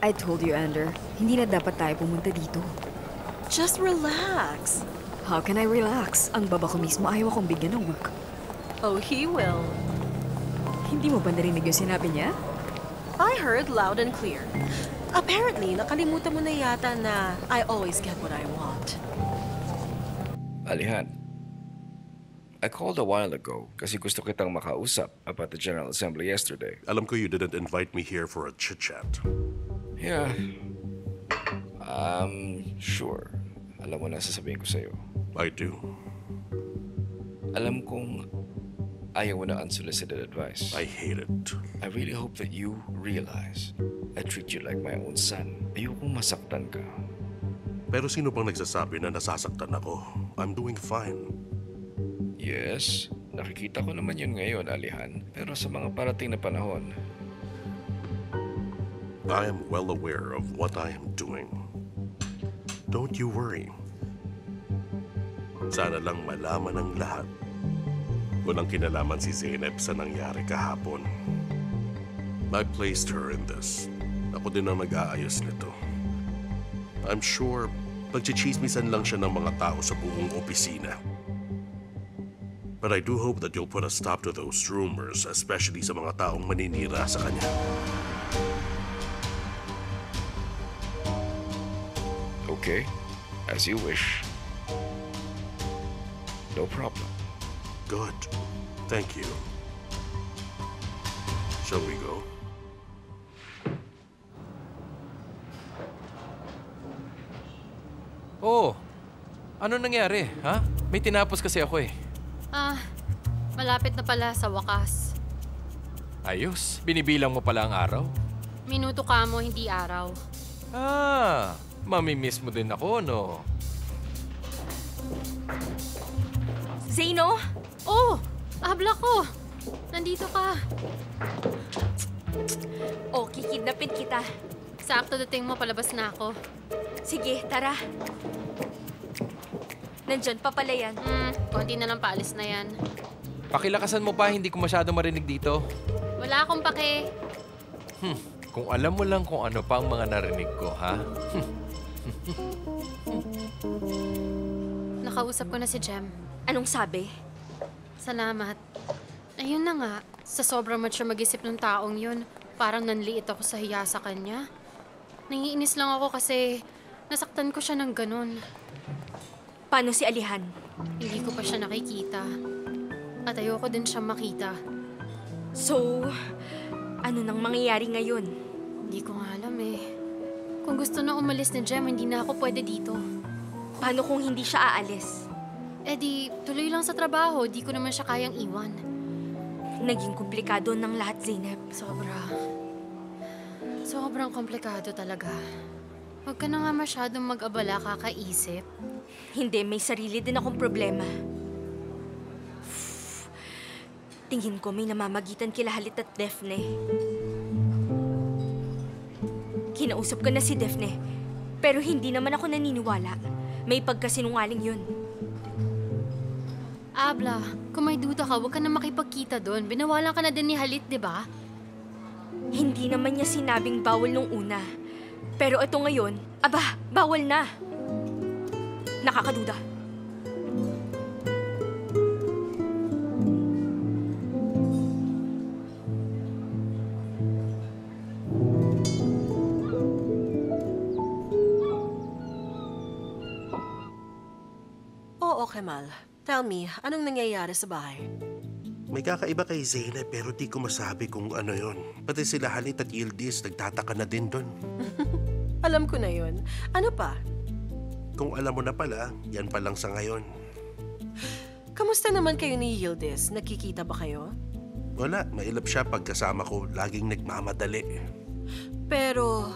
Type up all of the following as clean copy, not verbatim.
I told you, Ander. Hindi na dapat tayo pumunta dito. Just relax. How can I relax? Ang baba ko mismo ayaw akong bigyan ng work. Oh, he will. Hindi mo ba narinig yung sinabi niya? I heard loud and clear. Apparently, nakalimutan mo na yata na I always get what I want. Alihan, I called a while ago kasi gusto kitang makausap about the General Assembly yesterday. Alam ko you didn't invite me here for a chit-chat. Yeah. Sure. Alam mo na sasabihin ko sa'yo. I do. Alam kong ayaw mo ng unsolicited advice. I hate it. I really hope that you realize I treat you like my own son. Ayokong masaktan ka. Pero sino bang nagsasabi na nasasaktan ako? I'm doing fine. Yes, nakikita ko naman yun ngayon, Alihan. Pero sa mga parating na panahon, I am well aware of what I am doing. Don't you worry. Sana lang malaman ng lahat. Walang kinalaman si Zeynep sa nangyari kahapon. I placed her in this. Ako din ang nag-aayos nito. I'm sure pagchichismisan lang siya ng mga tao sa buong opisina. But I do hope that you'll put a stop to those rumors, especially sa mga taong maninira sa kanya. okay, as you wish. No problem. Good. Thank you. Shall we go? Oh, ano nangyari, ha? May tinapos kasi ako eh. Malapit na pala sa wakas. Ayos, binibilang mo pala ang araw. Minuto ka mo, hindi araw. Mamimiss mo din ako, no? Zeno? Oh, abla ko. Nandito ka. Oh, kikidnapin kita. Sakto dating mo, palabas na ako. Sige, tara. Nandyan pa pala yan. Konti na lang paalis na yan. Pakilakasan mo pa, hindi ko masyado marinig dito. Wala akong pake. Kung alam mo lang kung ano pa ang mga narinig ko, ha? Nakausap ko na si Jem. Anong sabi? Salamat. Ayun na nga, sa sobrang mature mag-isip ng taong yun, parang nanliit ako sa hiya sa kanya. Nangiinis lang ako kasi nasaktan ko siya ng ganun. Paano si Alihan? Hindi ko pa siya nakikita. At ayoko din siya makita. So, ano nang mangyayari ngayon? Hindi ko nga alam eh. Kung gusto na umalis ni Jem, hindi na ako pwede dito. Paano kung hindi siya aalis? Eh di, tuloy lang sa trabaho. Di ko naman siya kayang iwan. Naging komplikado ng lahat, Zeynep. Sobrang komplikado talaga. Huwag ka na nga masyadong mag-abala, kakaisip. Hindi, may sarili din akong problema. Tingin ko may namamagitan kila Halit at Daphne. Kinausap ko na si Daphne, pero hindi naman ako naniniwala. May pagkasinungaling yun. Abla, kung may duda ka, huwag ka na makipagkita doon. Binawalan ka na din ni Halit, di ba? Hindi naman niya sinabing bawal nung una. Pero ito ngayon, aba, bawal na. Nakakaduda. Oo, Kemal. Tell me, anong nangyayari sa bahay? May kakaiba kay Zeynep pero di ko masabi kung ano yon. Pati sila Halit at Yildiz nagtataka na din doon. Alam ko na yun. Ano pa? Kung alam mo na pala, yan pa lang sa ngayon. Kamusta naman kayo ni Yildiz? Nagkikita ba kayo? Wala, mailap siya pagkasama ko. Laging nagmamadali. Pero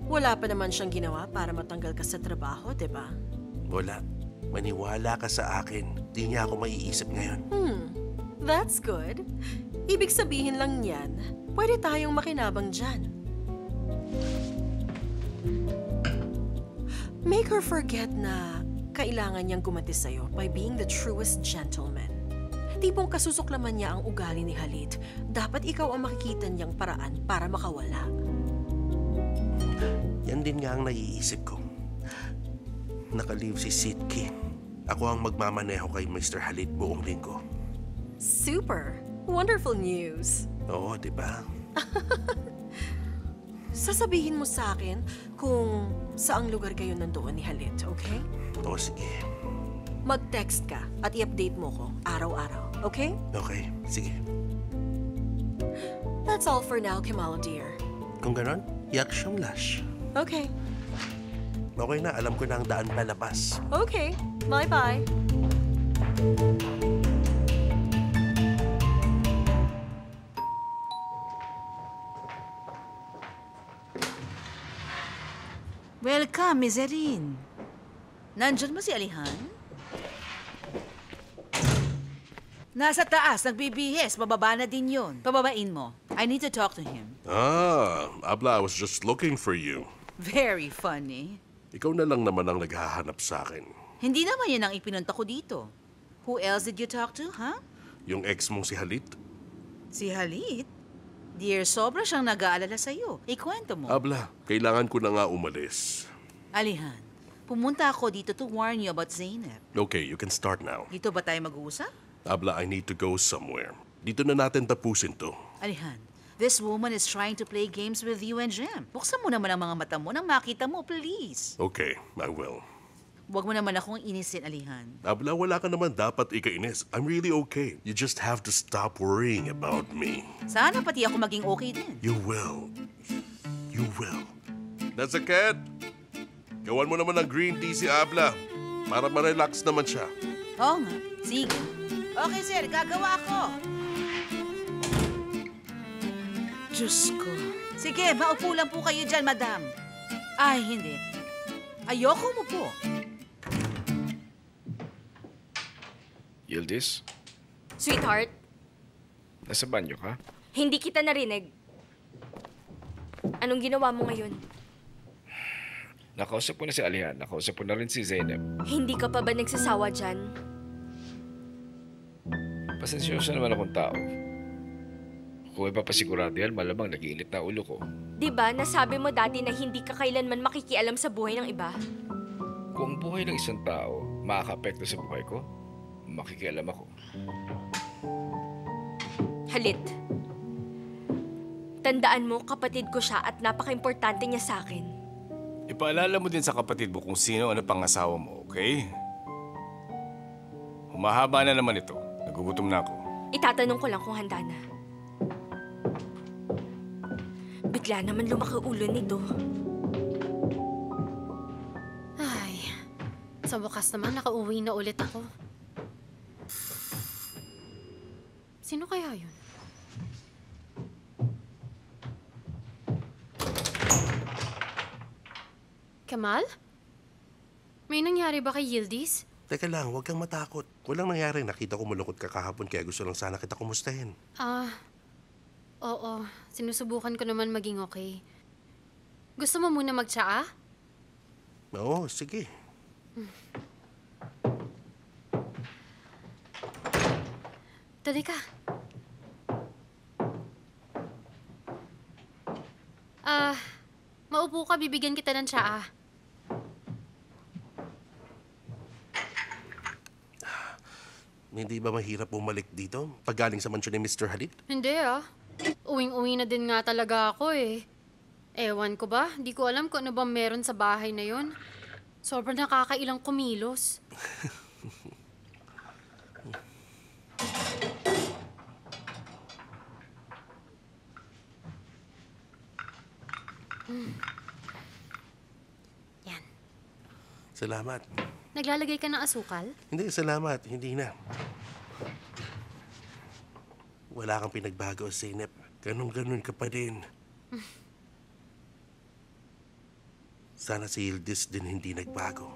wala pa naman siyang ginawa para matanggal ka sa trabaho, di ba? Wala. Maniwala ka sa akin. Di niya ako maiisip ngayon. That's good. Ibig sabihin lang yan, pwede tayong makinabang dyan. Make her forget na kailangan niyang gumati sa'yo by being the truest gentleman. Tipong kasusuklaman niya ang ugali ni Halit, dapat ikaw ang makikita niyang paraan para makawala. Yan din nga ang naiisip ko. Nakalive si Sitki. Ako ang magmamaneho kay Mr. Halit buong linggo. Super! Wonderful news! Oo, di ba? Sasabihin mo sa akin kung saang lugar kayo nandoon ni Halit, okay? Oo, sige. Mag-text ka at i-update mo ko araw-araw, okay? Okay, sige. That's all for now, Kamala dear. Kung ganon, yak siyang lash. Okay. Okay na, alam ko na ang daan palabas. Okay. Bye-bye. Welcome, Miss Erin. Nandyan mo si Alihan? Nasa taas, nagbibihis. Bababa na din yun. Pababain mo. I need to talk to him. Abla, I was just looking for you. Very funny. Ikaw na lang naman ang naghahanap sa akin. Hindi naman yan ang ipinunta ko dito. Who else did you talk to, huh? Yung ex mong si Halit? Si Halit? Dear, sobra siyang nag-aalala sa'yo. Ikwento mo. Abla, kailangan ko na nga umalis. Alihan, pumunta ako dito to warn you about Zainab. Okay, you can start now. Dito ba tayo mag-uusap? Abla, I need to go somewhere. Dito na natin tapusin to. Alihan, this woman is trying to play games with you and Jem. Buksan mo naman ang mga mata mo nang makita mo, please. Okay, I will. Huwag mo naman akong inisin, Alihan. Abla, wala ka naman dapat ikainis. I'm really okay. You just have to stop worrying about me. Sana pati ako maging okay din. You will. You will. That's a cat. Gawan mo naman ng green tea si Abla para ma-relax naman siya. Oo nga. Sige. Okay, sir. Gagawa ako. Diyos ko. Sige, maupo lang po kayo dyan, madam. Ay, hindi. Ayoko mo po. Yildiz, Sweetheart, nasa banyo ka? hindi kita narinig. Anong ginawa mo ngayon? Nakausap ko na si Alihan. Nakausap ko na rin si Zainab. Hindi ka pa ba nagsasawa dyan? Pasensyoso naman akong tao. Kung ipapasigurado yan, malamang nag-iinit na ulo ko. Di ba nasabi mo dati na hindi ka kailanman makikialam sa buhay ng iba? Kung ang buhay ng isang tao makaka-apekto sa buhay ko, makikialam ako. Halit. Tandaan mo, kapatid ko siya at napaka-importante niya sa akin. Ipaalala mo din sa kapatid mo kung sino ano pangasawa mo, okay? Humahaba na naman ito. Nagugutom na ako. Itatanong ko lang kung handa na. Bigla naman lumaki ulo nito. Ay, sa wakas naman nakauwi na ulit ako. Sino kaya yun? Kamal? May nangyari ba kay Yildiz? Teka lang, huwag kang matakot. Walang nangyari. Nakita ko malungkot ka kahapon kaya gusto lang sana kita kumustahin. Oo. Sinusubukan ko naman maging okay. Gusto mo muna magtsaa? Oo, sige. Dali ka. Maupo ka, bibigyan kita ng tsaa. Hindi ba mahirap bumalik dito? Pag galing sa mansyon ni Mr. Halit? Hindi Uwing-uwi na din nga talaga ako eh. Ewan ko ba? Di ko alam kung ano bang meron sa bahay na yon. Sobrang nakakailang kumilos. Yan. Salamat. Naglalagay ka ng asukal? Hindi, salamat. Hindi na. Wala kang pinagbago, Zainab. Ganun-ganun ka pa din. Sana si Yildiz din hindi nagbago.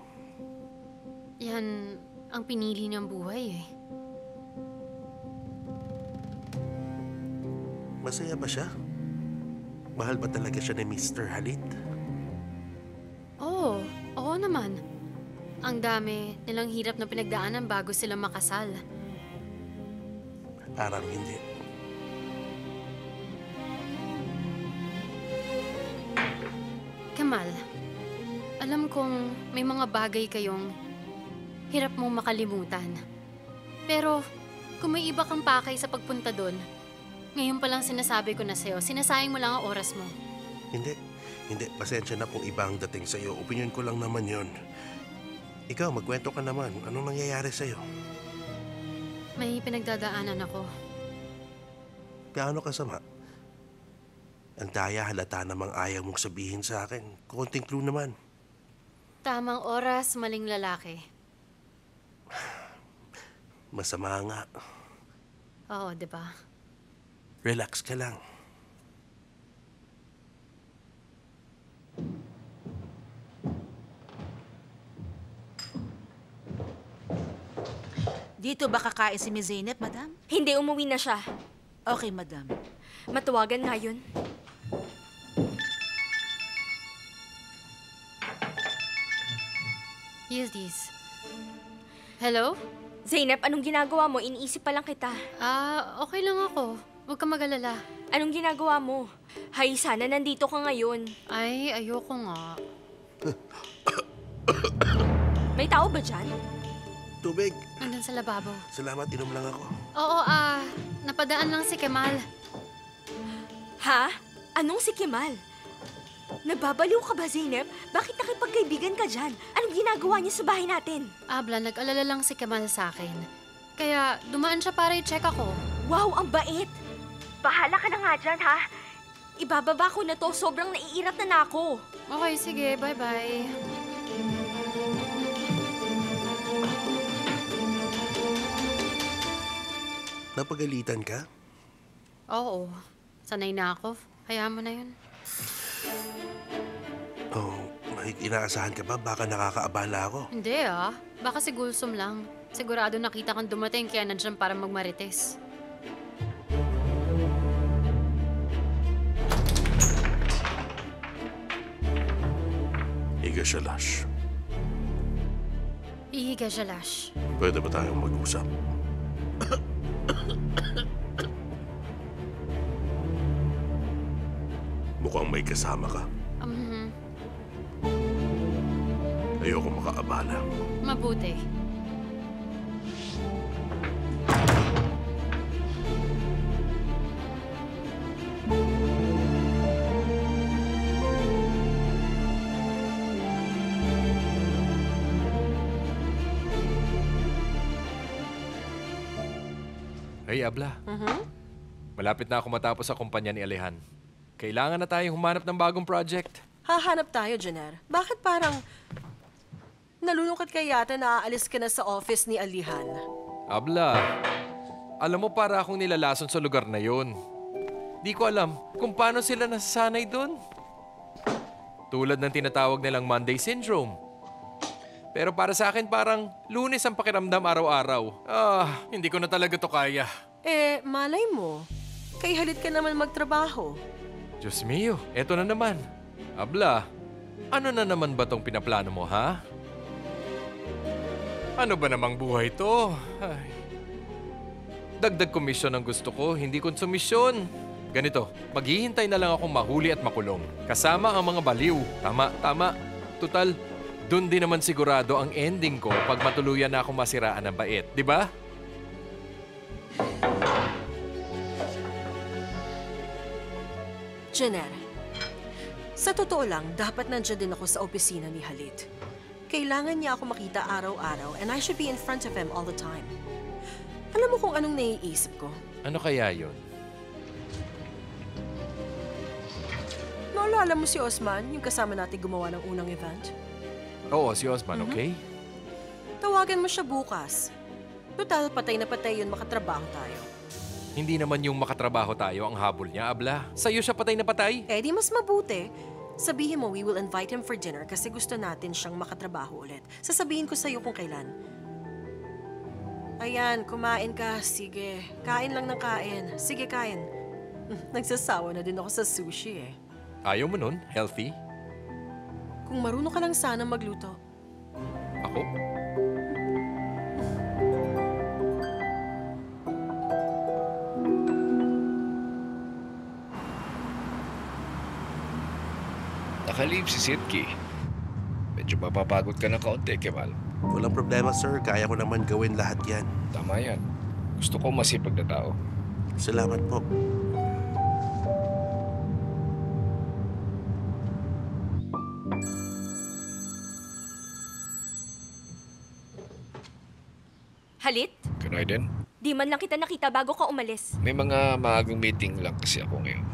Yan ang pinili niyang buhay eh. Masaya ba siya? Mahal ba talaga siya ni Mr. Halit? Oo naman. Ang dami nilang hirap na pinagdaanan bago sila makasal. Parang hindi. Kemal, alam kong may mga bagay kayong hirap mong makalimutan. Pero kung may iba kang pakay sa pagpunta doon, ngayon pa lang sinasabi ko na sa'yo, sinasayang mo lang ang oras mo. Hindi. Pasensya na kung iba ang dating sa'yo. Opinion ko lang naman yon. Ikaw, magkwento ka naman. Anong nangyayari sa'yo? May pinagdadaanan ako. Gaano kasama? Ang daya halata namang ayaw mong sabihin sa akin. Konting clue naman. Tamang oras, maling lalaki. Masama nga. Oo, di ba? Relax ka lang. Dito ba kakain si Miss Zeynep, madam? Hindi, umuwi na siya. Okay, madam. Matawagan nga yun. Yildiz. Hello? Zeynep, anong ginagawa mo? Iniisip pa lang kita. Okay lang ako. Huwag ka mag-alala. Anong ginagawa mo? Hay, sana nandito ka ngayon. Ay, ayoko nga. May tao ba dyan? Tubig. Nandun sa lababo. Salamat, inom lang ako. Oo, napadaan lang si Kemal. Ha? Anong si Kemal? Nababaliw ka ba, Zeynep? Bakit nakipagkaibigan ka dyan? Anong ginagawa niya sa bahay natin? Abla, nag-alala lang si Kemal sa akin. Kaya dumaan siya para i-check ako. Wow, ang bait! Bahala ka na nga dyan, ha? Ibababa ko na to. Sobrang naiirat na ako. Okay, sige. Bye-bye. Napagalitan ka? Oo. Sanay na ako. Hayaan mo na yun. Oh, may inaasahan ka ba? Baka nakakaabala ako. Hindi Baka si Gulsum lang. Sigurado nakita kang dumating kaya nandiyan para magmarites. Higa siya, Lash. Ihiga siya, Lash. Pwede ba tayong mag-usap? Mukhang may kasama ka. Ayoko makaabala. Mabuti. Hey, Abla. Malapit na ako matapos sa kumpanya ni Alehan. Kailangan na tayong humanap ng bagong project. Hahanap tayo, Jenner. Bakit parang nalulungkot ka yata na aalis ka na sa office ni Alihan? Abla, alam mo para akong nilalason sa lugar na yon. Di ko alam kung paano sila nasasanay doon. Tulad ng tinatawag nilang Monday Syndrome. Pero para sa akin parang Lunes ang pakiramdam araw-araw. Hindi ko na talaga to kaya. Malay mo. Kay halit ka naman magtrabaho. Diyos mio, eto na naman. Abla, ano na naman ba tong pinaplano mo, ha? Ano ba namang buhay to? Ay. Dagdag komisyon ang gusto ko, hindi konsumisyon. Ganito, maghihintay na lang akong mahuli at makulong. Kasama ang mga baliw. Tama. Tutal, dun din naman sigurado ang ending ko pag matuluyan na akong masiraan ng bait. Di ba? Jenner, sa totoo lang, dapat nandiyan din ako sa opisina ni Halit. Kailangan niya ako makita araw-araw and I should be in front of him all the time. Alam mo kung anong naiisip ko? Ano kaya yon? Naalala mo si Osman, yung kasama natin gumawa ng unang event? Oo, si Osman, okay? Tawagan mo siya bukas. Total, patay na patay yun, makatrabaho tayo. Hindi naman yung makatrabaho tayo ang habol niya, Abla. Sa'yo siya patay na patay. Di mas mabuti. Sabihin mo, we will invite him for dinner kasi gusto natin siyang makatrabaho ulit. Sasabihin ko sa'yo kung kailan. Ayan, kumain ka. Sige, kain lang ng kain. Sige, kain. Nagsasawa na din ako sa sushi eh. Ayaw mo nun? Healthy? Kung marunong ka lang sana magluto. Ako? Nakalib si Sidki. Medyo mapapagod ka ng kaunti, Kemal. Walang problema, sir. Kaya ko naman gawin lahat yan. Tama yan. Gusto ko masipag na tao. Salamat po. Halit? Kanoy din? Di man lang kita nakita bago ka umalis. May mga maagang meeting lang kasi ako ngayon.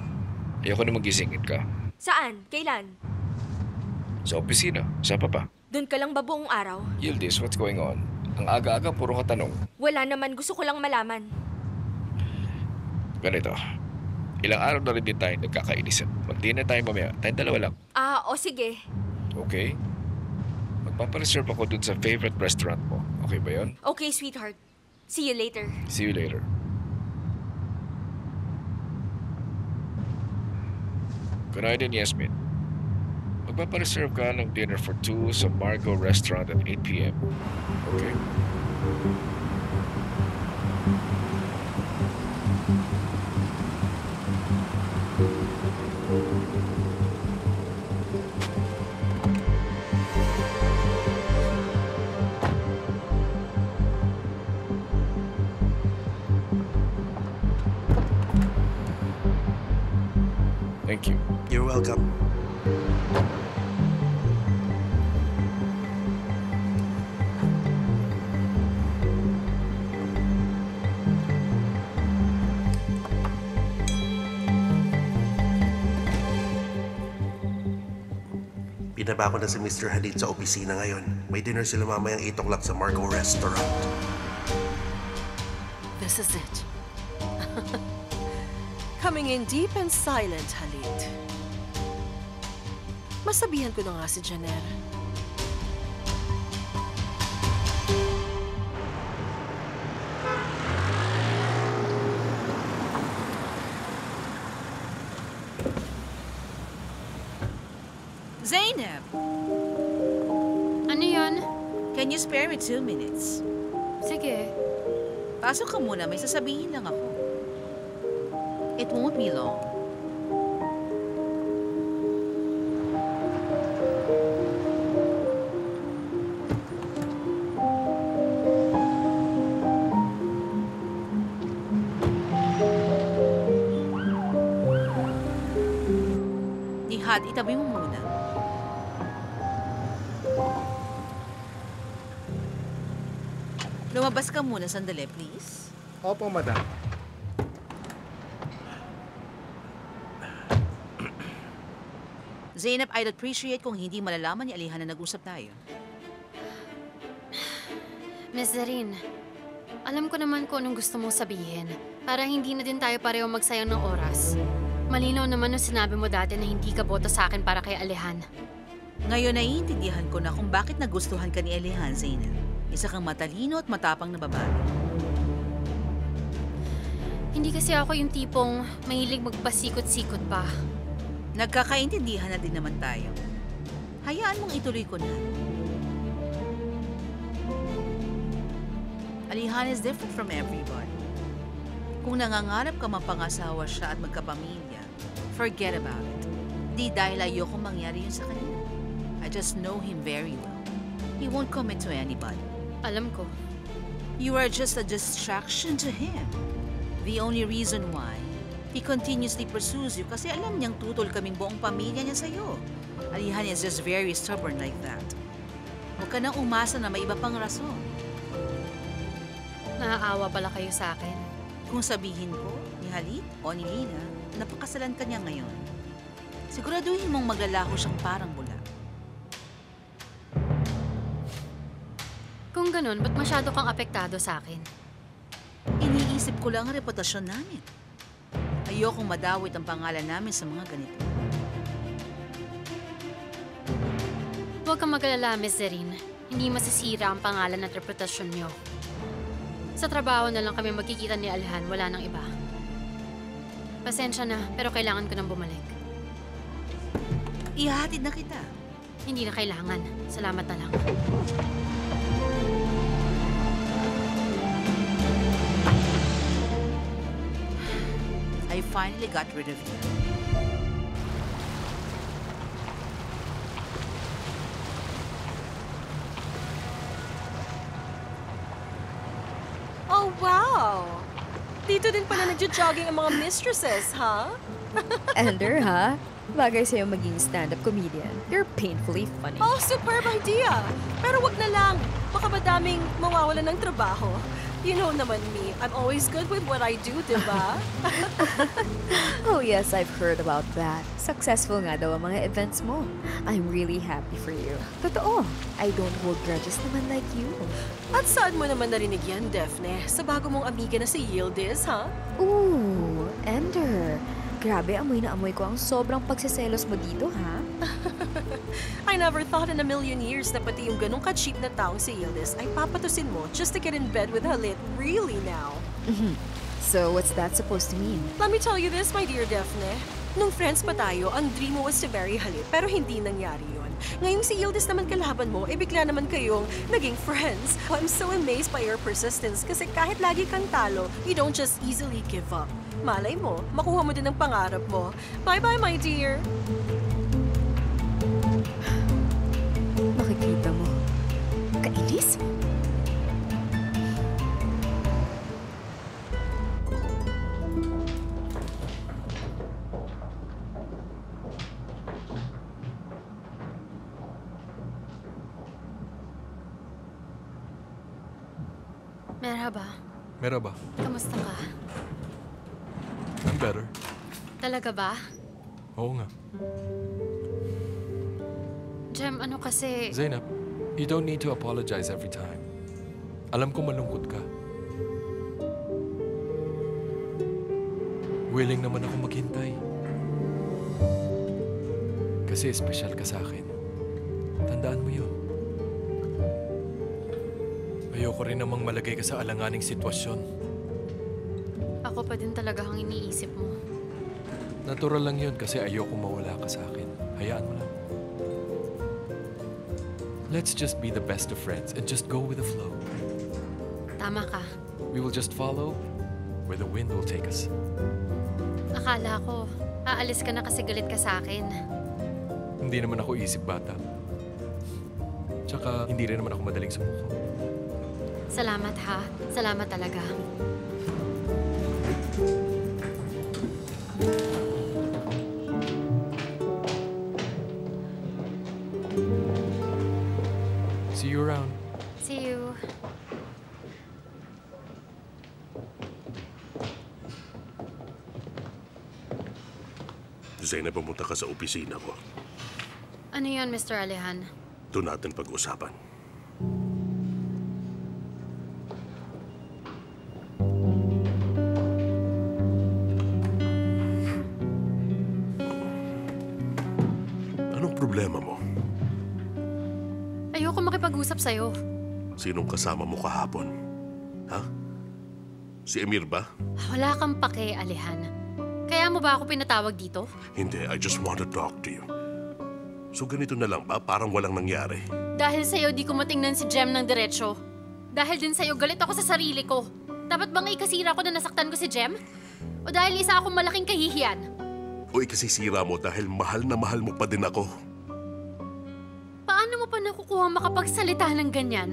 Ayoko na magisingin ka. Saan? Kailan? Sa opisina. Saan pa ba? Doon ka lang ba buong araw? Yildiz, what's going on? Ang aga-aga, puro ka tanong. Wala naman, gusto ko lang malaman. Ganito. Ilang araw na rin din tayo nagkakainisan. Mag-dinner tayo mamaya. Tayong dalawa lang. O sige. Okay? Magpapareserve ako dun sa favorite restaurant mo. Okay ba yun? Okay, sweetheart. See you later. See you later. Good night din, Yasmin. Magpapareserve ka ng dinner for two sa Margot Restaurant at 8 p.m. Okay? Thank you. You're welcome. Pinaba ko na si Mr. Hadid sa opisina ngayon. May dinner sila mamayang 8 o'clock sa Margot Restaurant. This is it. Coming in deep and silent, Halit. Masabihan ko na nga si Jenner. Zainab, Ano yun? can you spare me 2 minutes? Sige. Pasok ka muna, may sasabihin lang ako. It won't be long. Nihad, itabi mo muna. Lumabas ka muna sandali, please. Opo, madam. Zainab, I'd appreciate kung hindi malalaman ni Alihan na nag-usap tayo. Miss Zarine, alam ko naman kung anong gusto mong sabihin para hindi na din tayo pareho magsayang ng oras. Malinaw naman nung sinabi mo dati na hindi ka boto sa akin para kay Alihan. Ngayon naiintindihan ko na kung bakit nagustuhan ka ni Alihan, Zainab. Isa kang matalino at matapang na babae. Hindi kasi ako yung tipong mahilig magpasikot-sikot pa. Nagkakaintindihan na din naman tayo. Hayaan mong ituloy ko na. Alihan is different from everybody. Kung nangangarap ka mapangasawa siya at magkapamilya, forget about it. Di dahil ayoko mangyari yun sa kanya. I just know him very well. He won't commit to anybody. Alam ko. You are just a distraction to him. The only reason why he continuously pursues you kasi alam niyang tutol kaming buong pamilya niya sa'yo. Alihan is just very stubborn like that. Huwag ka nang umasa na may iba pang rason. Naaawa pala kayo sa akin. Kung sabihin ko, ni Halit o ni Lina, napakasalan ka niya ngayon. Siguraduhin mong maglalaho siyang parang bula. Kung ganun, ba't masyado kang apektado sa akin? Iniisip ko lang ang reputasyon namin. Ayokong madawit ang pangalan namin sa mga ganito. Huwag kang mag-alala, Miss Zarine. Hindi masisira ang pangalan at reputasyon niyo. Sa trabaho na lang kami magkikita ni Alihan, wala nang iba. Pasensya na, pero kailangan ko nang bumalik. Ihahatid na kita. Hindi na kailangan. Salamat na lang. I finally got rid of you. Dito din pala nagja-jogging ang mga mistresses, ha? Ender, ha? Bagay sa'yo maging stand-up comedian. You're painfully funny. Oh, superb idea! Pero wag na lang. Baka madaming mawawalan ng trabaho. You know naman me, I'm always good with what I do, diba? Oh yes, I've heard about that. Successful nga daw ang mga events mo. I'm really happy for you. Totoo, I don't hold grudges naman like you. At saan mo naman narinig yan, Daphne? Sa bago mong amiga na si Yildiz, ha? Ooh, Ender. Grabe, amoy na amoy ko ang sobrang pagsiselos mo dito, ha? I never thought in a million years na pati yung ganong ka-cheap na taong si Yildiz ay papatusin mo just to get in bed with Halit. Really now? So, what's that supposed to mean? Let me tell you this, my dear Daphne. Nung friends pa tayo, ang dream mo was to marry Halit, pero hindi nangyari yun. Ngayong si Yildiz naman kalaban mo, bigla naman kayong naging friends. Oh, I'm so amazed by your persistence kasi kahit lagi kang talo, you don't just easily give up. Malay mo, makuha mo din ang pangarap mo. Bye-bye, my dear! Makikita mo. Kainis? Merhaba. Merhaba. Kamusta ka? I'm better. Talaga ba? Oo nga. Jem, ano kasi... Zainab, you don't need to apologize every time. Alam ko malungkot ka. Willing naman ako maghintay. Kasi espesyal ka sa akin. Tandaan mo yun. Ayoko rin namang malagay ka sa alanganing sitwasyon. Ako pa din talaga ang iniisip mo. Natural lang yun kasi ayoko mawala ka sa akin. Hayaan mo lang. Let's just be the best of friends and just go with the flow. Tama ka. We will just follow where the wind will take us. Akala ko, aalis ka na kasi galit ka sa akin. Hindi naman ako isip bata. Tsaka hindi rin naman ako madaling sumuko. Salamat ha. Salamat talaga. See you around. See you. Zainab, pumunta ka sa opisina ko. Ano yon, Mr. Alejan? Doon natin pag-usapan. Anong problema mo? Ayoko makipag-usap sa'yo. Sinong kasama mo kahapon? Ha? Si Emir ba? Wala kang pake, Alejan. Kaya mo ba ako pinatawag dito? Hindi, I just want to talk to you. So ganito na lang ba? Parang walang nangyari. Dahil sa'yo di ko matingnan si Jem ng diretsyo. Dahil din sa'yo galit ako sa sarili ko. Dapat bang ikasira ko na nasaktan ko si Jem? O dahil isa akong malaking kahihiyan? O ikasisira mo dahil mahal na mahal mo pa din ako. Paano mo pa nakukuha makapagsalita ng ganyan?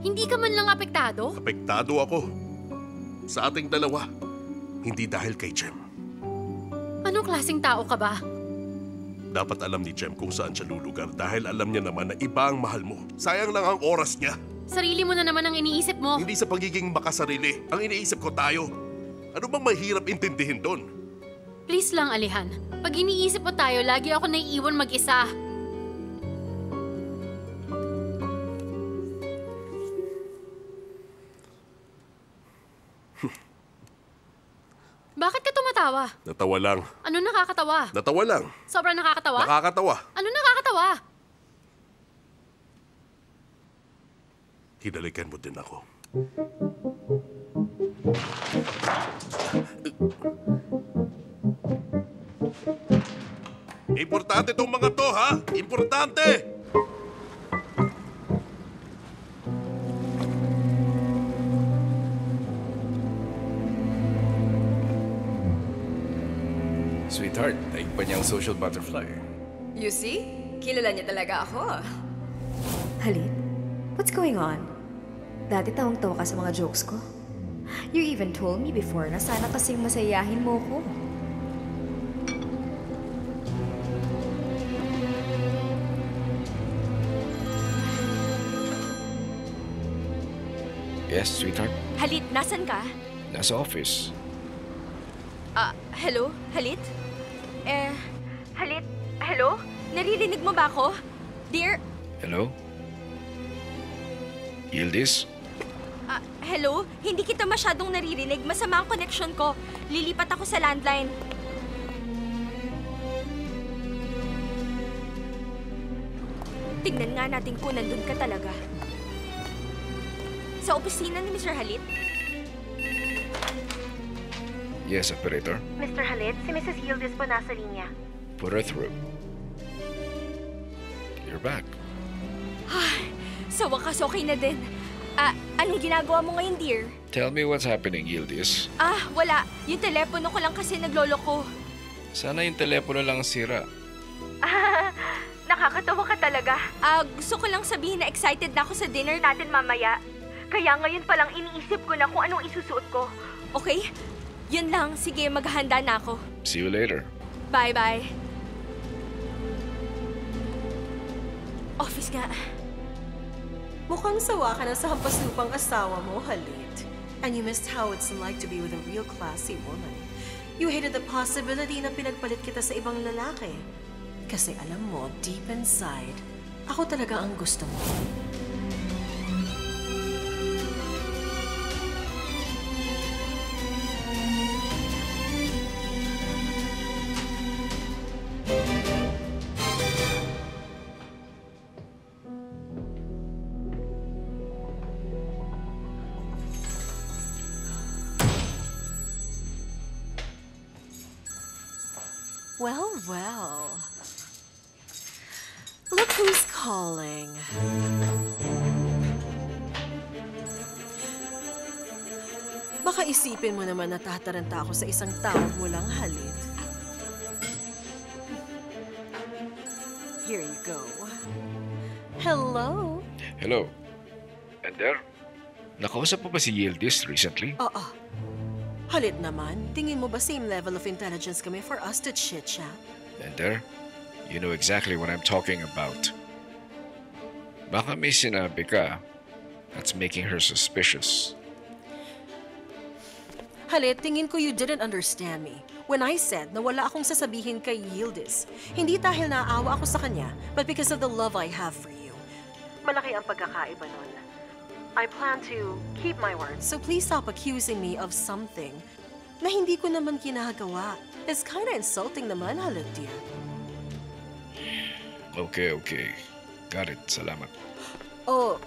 Hindi ka man lang apektado? Apektado ako. Sa ating dalawa. Hindi dahil kay Jem. Anong klaseng tao ka ba? Dapat alam ni Jem kung saan siya lulugar dahil alam niya naman na iba ang mahal mo. Sayang lang ang oras niya. Sarili mo na naman ang iniisip mo. Hindi sa pagiging makasarili. Ang iniisip ko tayo. Ano bang mahirap intindihin doon? Please lang, Alejan. Pag iniisip mo tayo, lagi ako naiiwan mag-isa. Bakit ka tumatawa? Natawa lang. Ano nakakatawa? Natawa lang. Sobrang nakakatawa? Nakakatawa. Ano nakakatawa? Hinalikan mo din ako. Importante tong mga to, ha? Importante! Sweetheart, daig pa niyang social butterfly. You see? Kilala niya talaga ako. Halit, what's going on? Dati tawang-tawa ka sa mga jokes ko. You even told me before na sana kasing masayahin mo ko. Yes, sweetheart? Halit, nasan ka? Nasa office. Hello? Halit? Halit? Hello? Naririnig mo ba ako? Dear? Hello? Yildiz? Hello? Hindi kita masyadong naririnig. Masama ang connection ko. Lilipat ako sa landline. Tignan nga natin kung nandun ka talaga. Sa opisina ni Mr. Halit? Yes, operator. Mr. Halit, si Mrs. Yildiz po nasa linya. Put her through. You're back. Sa wakas, okay na din. Anong ginagawa mo ngayon, dear? Tell me what's happening, Yildiz. Wala. Yung telepono ko lang kasi nagloloko. Sana yung telepono lang sira. Nakakatawa ka talaga. Gusto ko lang sabihin na excited na ako sa dinner natin mamaya. Kaya ngayon palang iniisip ko na kung anong isusuot ko. Okay? Yun lang. Sige, maghahanda na ako. See you later. Bye-bye. Office nga. Mukhang sawa ka na sa hampaslupang asawa mo, Halit. And you missed how it's like to be with a real classy woman. You hated the possibility na pinagpalit kita sa ibang lalaki. Kasi alam mo, deep inside, ako talaga ang gusto mo. Well, well. Look who's calling. Baka isipin mo naman na tataranta ako sa isang tawag mo lang, Halit. Here you go. Hello? Hello. And there? Nakausap mo ba si Yildiz recently? Oo. Halit naman, tingin mo ba same level of intelligence kami for us to chit-chat? And there? You know exactly what I'm talking about. Baka may sinabi ka that's making her suspicious. Halit, tingin ko you didn't understand me. When I said na wala akong sasabihin kay Yildiz, hindi dahil naaawa ako sa kanya, but because of the love I have for you. Malaki ang pagkakaiba nun. I plan to keep my word. So please stop accusing me of something na hindi ko naman ginagawa. It's kinda insulting naman, Halit, dear. Okay. Got it. Salamat. Oh,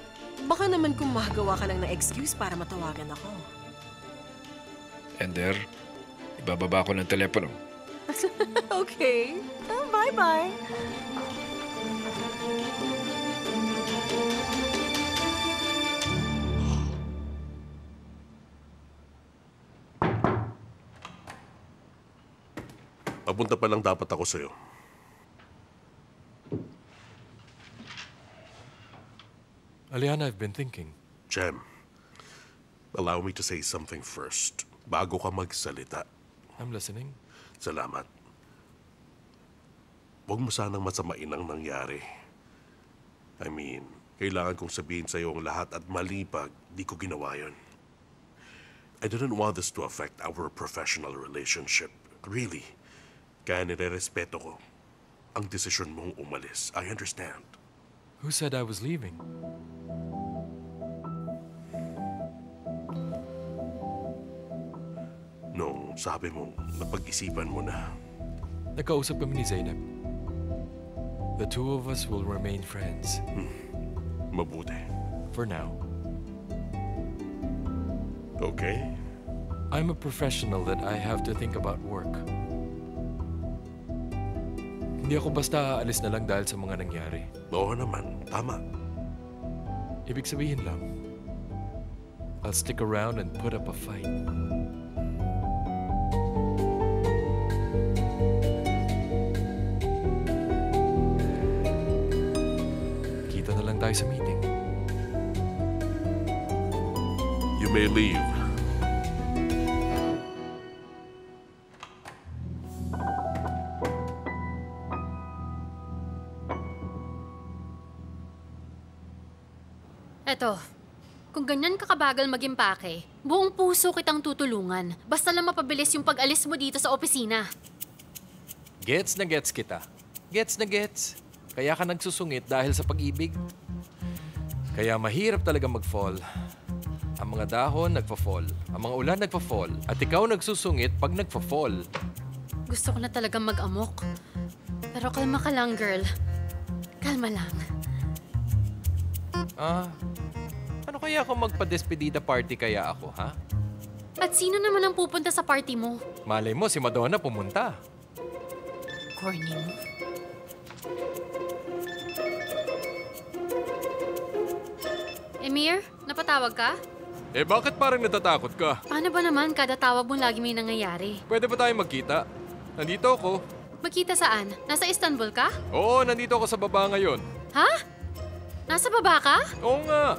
baka naman kung mahagawa ka lang ng excuse para matawagan ako. And there? Ibababa ko ng telepono. Okay. Bye-bye. Papunta pa lang dapat ako sa'yo. Aliana, I've been thinking. Jem, allow me to say something first, bago ka magsalita. I'm listening. Salamat. Huwag mo sanang masamain ang nangyari. I mean, kailangan kong sabihin sa'yo ang lahat at mali pag di ko ginawa yun. I didn't want this to affect our professional relationship. Really. Kaya nire-respeto ko ang desisyon mong umalis. I understand. Who said I was leaving? Nung sabi mo, napag-isipan mo na. Nagkausap kami ni Zainab. The two of us will remain friends. Mabuti. For now. Okay? I'm a professional that I have to think about work. Hindi ako basta aalis na lang dahil sa mga nangyari. Oo naman. Tama. Ibig sabihin lang, I'll stick around and put up a fight. Kita na lang tayo sa meeting. You may leave. Eto, kung ganyan ka kabagal mag-impake, buong puso kitang tutulungan. Basta lang mapabilis yung pag-alis mo dito sa opisina. Gets na gets kita. Gets na gets. Kaya ka nagsusungit dahil sa pag-ibig. Kaya mahirap talaga mag-fall. Ang mga dahon nagfa-fall, ang mga ulan nagfa-fall, at ikaw nagsusungit pag nagfa-fall. Gusto ko na talagang mag-amok. Pero kalma ka lang, girl. Kalma lang. Ano kaya kung magpa-despedida party kaya ako, ha? At sino naman ang pupunta sa party mo? Malay mo, si Madonna pumunta. Corny mo. Emir, napatawag ka? Bakit parang natatakot ka? Paano ba naman kada tawag mo lagi may nangyayari? Pwede ba tayong magkita? Nandito ako. Magkita saan? Nasa Istanbul ka? Oo, nandito ako sa baba ngayon. Ha? Nasa baba ka? Oo nga.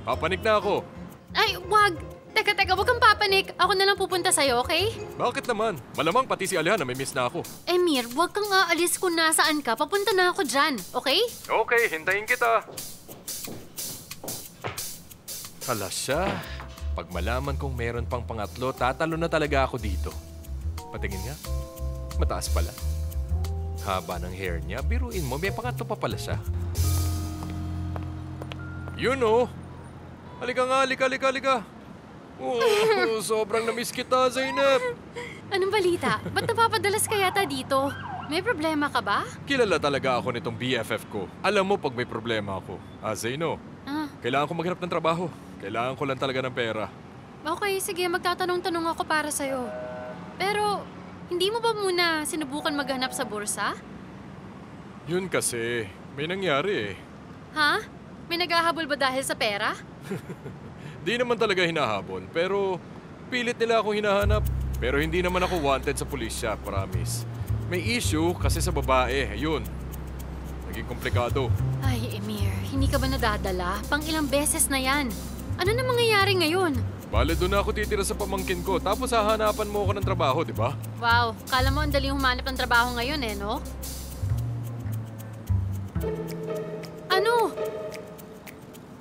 Papanik na ako. Ay, wag! Teka, wag kang papanik. Ako na lang pupunta sa'yo, okay? Bakit naman? Malamang pati si Alihan na may miss na ako. Emir, wag kang aalis kung nasaan ka. Papunta na ako dyan, okay? Okay, hintayin kita. Hala siya. Pag malaman kong meron pang pangatlo, tatalo na talaga ako dito. Patingin nga. Mataas pala. Haba ng hair niya. Biruin mo, may pangatlo pa pala siya. Yun oh. Halika nga, halika. Oh, sobrang namiss kita, Zainab. Anong balita? Ba't napapadalas ka yata dito? May problema ka ba? Kilala talaga ako nitong BFF ko. Alam mo pag may problema ako. Zaino, kailangan ko maghanap ng trabaho. Kailangan ko lang talaga ng pera. Okay, sige. Magtatanong-tanong ako para sa'yo. Pero, hindi mo ba muna sinubukan maghanap sa bursa? Yun kasi, may nangyari eh. Ha? May naghahabol ba dahil sa pera? Di naman talaga hinahabol, pero pilit nila akong hinahanap. Pero hindi naman ako wanted sa pulisya, promise. May issue kasi sa babae, yun. Naging komplikado. Ay, Emir, hindi ka ba nadadala? Pang ilang beses na yan. Ano na mangyayari ngayon? Bale, doon na ako titira sa pamangkin ko, tapos hahanapan mo ako ng trabaho, di ba? Wow, kala mo ang daling humanap ng trabaho ngayon eh, no? Ano?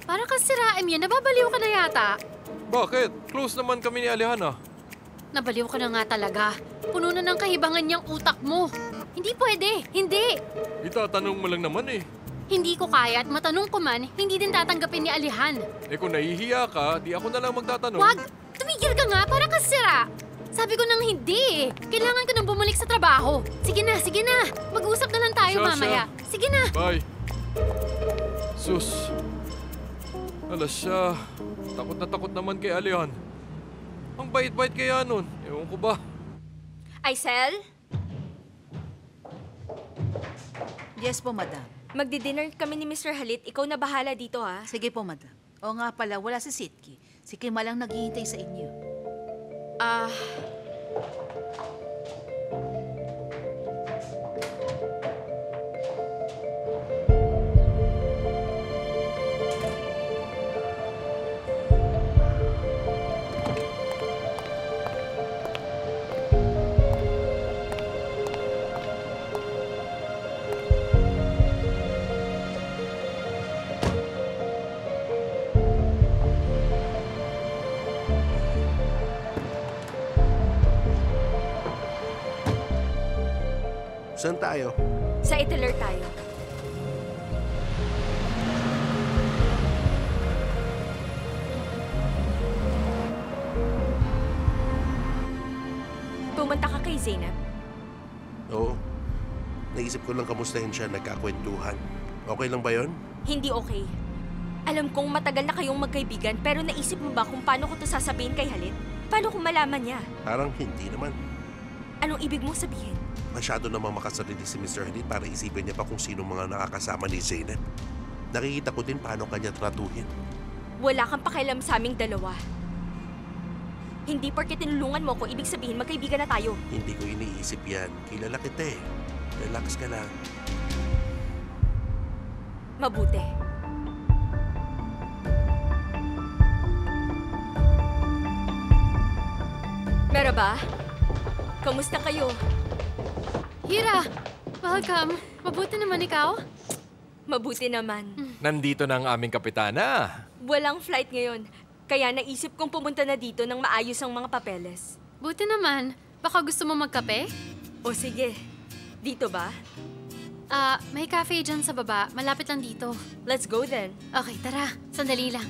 Para kang siraim yan, nababaliw ka na yata. Bakit? Close naman kami ni Alejandra. Nabaliw ka na nga talaga. Puno na ng kahibangan niyang utak mo. Hindi pwede, hindi. Itatanong mo lang naman eh. Hindi ko kaya at matanong ko man, hindi din tatanggapin ni Alihan. Kung nahihiya ka, di ako na lang magtatanong. Wag! Tumigil ka nga, para kang sira. Sabi ko nang hindi eh. Kailangan ko nang bumalik sa trabaho. Sige na. Mag-usap na lang tayo mamaya. Sige na. Bye. Sus. Alas siya. Takot na takot naman kay Alihan. Ang bait-bait kaya nun. Ewan ko ba? Aisel? Yes po, madam. Magdi-dinner kami ni Mr. Halit. Ikaw na bahala dito, ha? Sige po, madam. O nga pala, wala si Sitki. Si Kim lang naghihintay sa inyo. Saan tayo? Sa Italer tayo. Pumunta ka kay Zainab? Oo. Naisip ko lang kamustahin siya, nagkakwentuhan. Okay lang ba yon? Hindi okay. Alam kong matagal na kayong magkaibigan, pero naisip mo ba kung paano ko to sasabihin kay Halit? Paano kung malaman niya? Parang hindi naman. Anong ibig mong sabihin? Masyado namang makasarili si Mr. Halit para isipin niya pa kung sino mga nakakasama ni Zainab. Nakikita ko din paano kanya tratuhin. Wala kang pakialam sa aming dalawa. Hindi porke tinulungan mo ko, ibig sabihin magkaibigan na tayo. Hindi ko iniisip yan. Kilala kita eh. Relax ka lang. Mabuti. Merhaba. Kamusta kayo? Hira! Welcome. Mabuti naman ikaw? Mabuti naman. Nandito na ang aming kapitana. Walang flight ngayon. Kaya naisip kong pumunta na dito nang maayos ang mga papeles. Buti naman. Baka gusto mo magkape? O sige, dito ba? May cafe dyan sa baba. Malapit lang dito. Let's go then. Okay, tara. Sandali lang.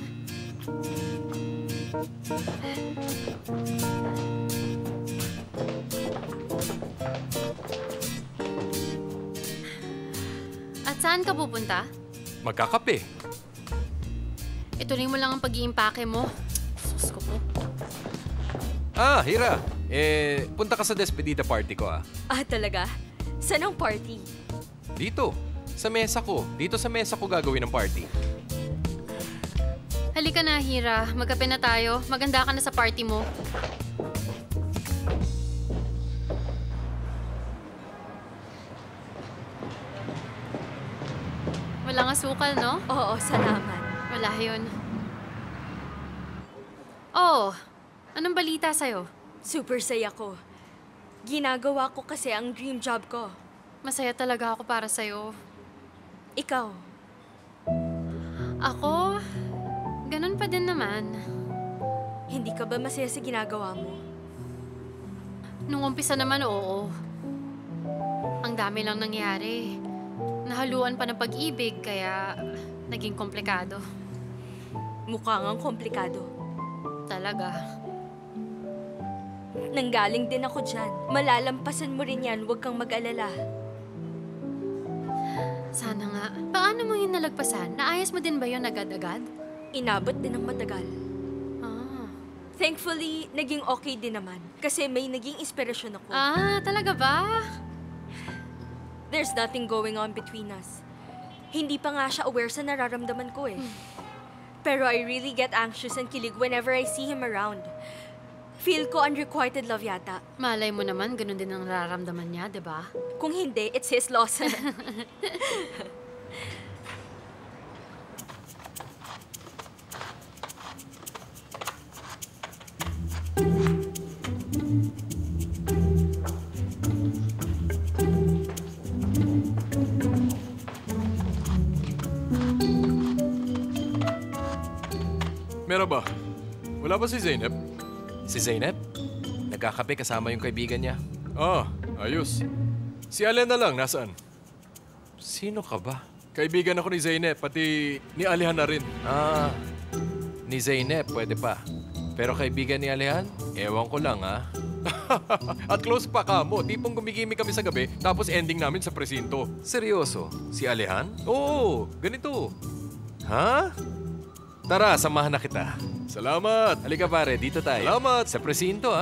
At saan ka pupunta? Magkakape. Ituloy mo lang ang pag-iimpake mo. Sus ko po. Hira. Punta ka sa despedida party ko Talaga? Saan ang party? Dito. Sa mesa ko. Dito sa mesa ko gagawin ang party. Halika na, Hira. Magkape na tayo. Maganda ka na sa party mo. Walang asukal, no? Oo, salamat. Wala yun. Oh, anong balita sa'yo? Super saya ko. Ginagawa ko kasi ang dream job ko. Masaya talaga ako para sa'yo. Ikaw? Ako, ganun pa din naman. Hindi ka ba masaya sa ginagawa mo? Nung umpisa naman, oo. Ang dami lang nangyari. Nahaluan pa ng pag-ibig, kaya naging komplikado. Mukha ngang komplikado. Talaga. Nanggaling din ako dyan. Malalampasan mo rin yan, huwag kang mag-alala. Sana nga. Paano mo yun nalagpasan? Naayos mo din ba yun agad-agad? Inabot din ng matagal. Ah. Thankfully, naging okay din naman. Kasi may naging inspirasyon ako. Talaga ba? There's nothing going on between us. Hindi pa nga siya aware sa nararamdaman ko eh. Pero I really get anxious and kilig whenever I see him around. Feel ko unrequited love yata. Malay mo naman, ganun din ang nararamdaman niya, di ba? Kung hindi, it's his loss. Meron ba? Wala ba si Zeynep? Si Zeynep? Nagkakape kasama yung kaibigan niya. Ayos. Si Allen na lang, nasaan? Sino ka ba? Kaibigan ako ni Zeynep, pati ni Alihan na rin. Ni Zeynep, pwede pa. Pero kaibigan ni Alihan? Ewan ko lang, At close pa ka mo. Tipong gumigimi kami sa gabi, tapos ending namin sa presinto. Seryoso? Si Alihan? Oo, ganito. Ha? Tara, samahan na kita. Salamat. Halika pare, dito tayo. Salamat. Sa presinto,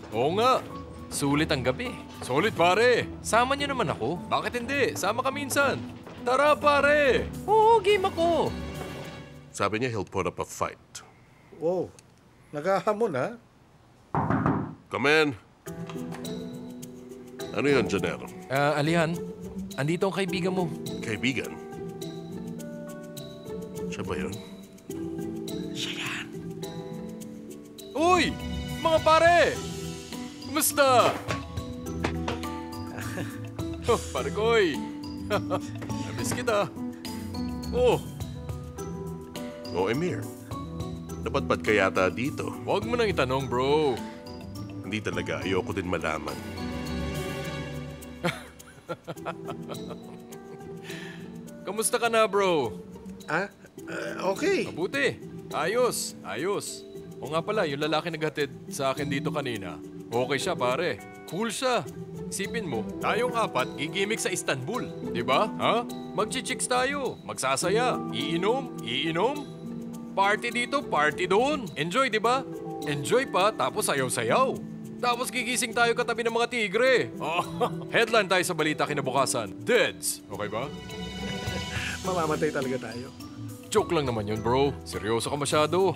Oo nga. Sulit ang gabi. Sulit pare. Sama niyo naman ako. Bakit hindi? Sama ka minsan. Tara pare. Oo, game ako. Sabi niya he'll put up a fight. Oh, naghahamon ha? Come in. Ano yan, Janero? Alihan, andito ang kaibigan mo. Kaibigan? Siya ba yun? Uy! Mga pare! Kumusta? Pare Koy! Namiss kita. Emir. Napadpad ka yata dito. Huwag mo nang itanong, bro. Hindi talaga. Ayoko din malaman. Kamusta ka na, bro? Okay. Mabuti. Ayos. O nga pala, yung lalaki naghatid sa akin dito kanina, okay siya, pare. Cool siya. Isipin mo, tayong apat gigimik sa Istanbul. Di ba? Magchichicks tayo. Magsasaya. Iinom. Party dito, party doon. Enjoy, di ba? Enjoy pa, tapos sayaw-sayaw. Tapos gigising tayo katabi ng mga tigre. Headline tayo sa balita kinabukasan. Deads. Okay ba? Mamamatay talaga tayo. Joke lang naman yun, bro. Seryoso ka masyado.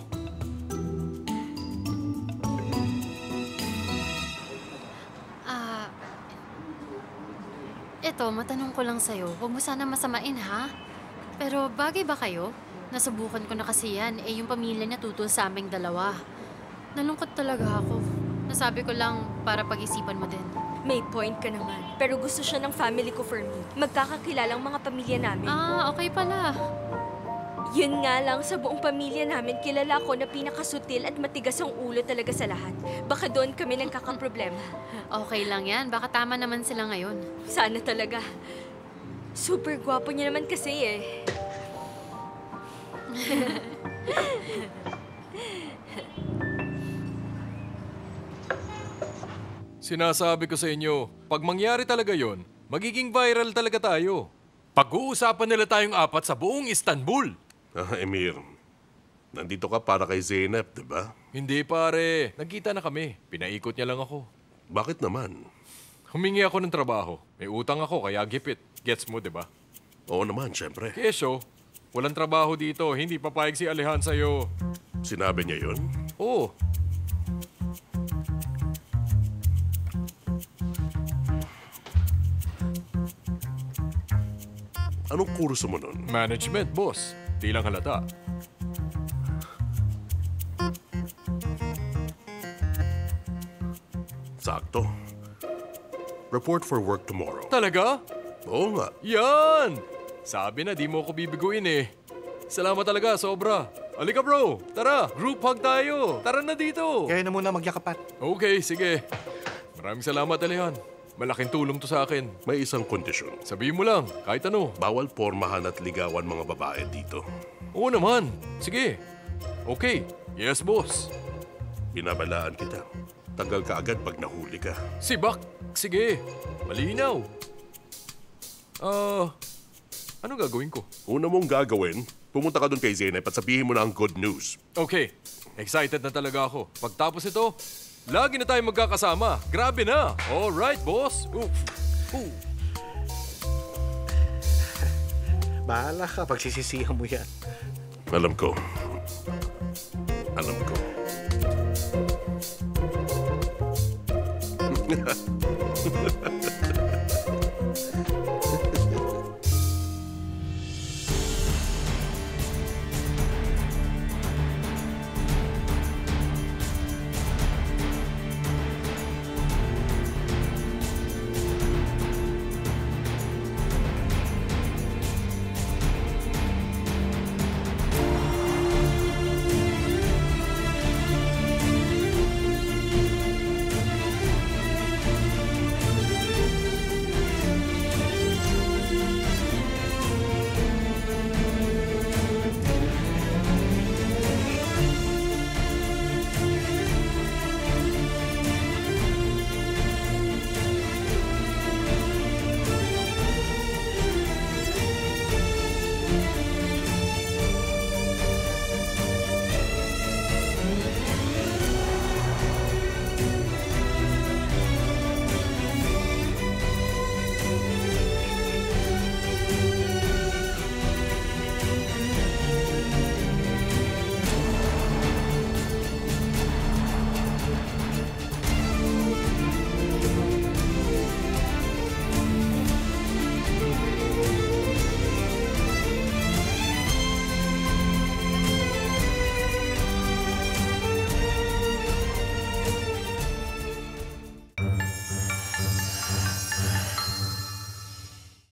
Eto, matanong ko lang sa'yo. Huwag mo sana masamain, ha? Pero bagay ba kayo? Nasubukan ko na kasi yan. Yung pamilya niya tutol sa aming dalawa. Nalungkot talaga ako. Nasabi ko lang para pag-isipan mo din. May point ka naman. Pero gusto siya ng family ko for me. Magkakakilalang mga pamilya namin. Okay pala. Yun nga lang, sa buong pamilya namin, kilala ko na pinakasutil at matigas ang ulo talaga sa lahat. Baka doon kami nagkakaproblema. Okay lang yan. Baka tama naman sila ngayon. Sana talaga. Super gwapo niya naman kasi eh. Sinasabi ko sa inyo, pag mangyari talaga yon, magiging viral talaga tayo. Pag-uusapan nila tayong apat sa buong Istanbul. Emir, nandito ka para kay Zeynep, di ba? Hindi pare, nagkita na kami. Pinaikot niya lang ako. Bakit naman? Humingi ako ng trabaho. May utang ako kaya gipit. Gets mo, di ba? Oo naman, syempre. Kesyo, walang trabaho dito. Hindi papayag si Alehan sa'yo. Sinabi niya yun? Oo. Anong kurso mo nun? Management, boss. Di lang halata. Sakto. Report for work tomorrow. Talaga? Oo nga. Yan! Sabi na, di mo ako bibiguin eh. Salamat talaga, sobra. Halika bro, tara, group hug tayo. Tara na dito. Kaya na muna magyakapan. Okay, sige. Maraming salamat, Alehan. Malaking tulong to sa akin. May isang kondisyon. Sabihin mo lang, kahit ano. Bawal pormahan at ligawan mga babae dito. Oo naman. Sige. Okay. Yes, boss. Binabalaan kita. Tagal ka agad pag nahuli ka. Sibak. Sige. Malinaw. Ano gagawin ko? Una mong gagawin, pumunta ka doon kay Zeynep at sabihin mo na ang good news. Okay. Excited na talaga ako. Pagtapos ito, lagi na tayo magkakasama. Grabe na. Alright, boss. Bahala ka, pagsisisihan mo yan. Alam ko. Alam ko.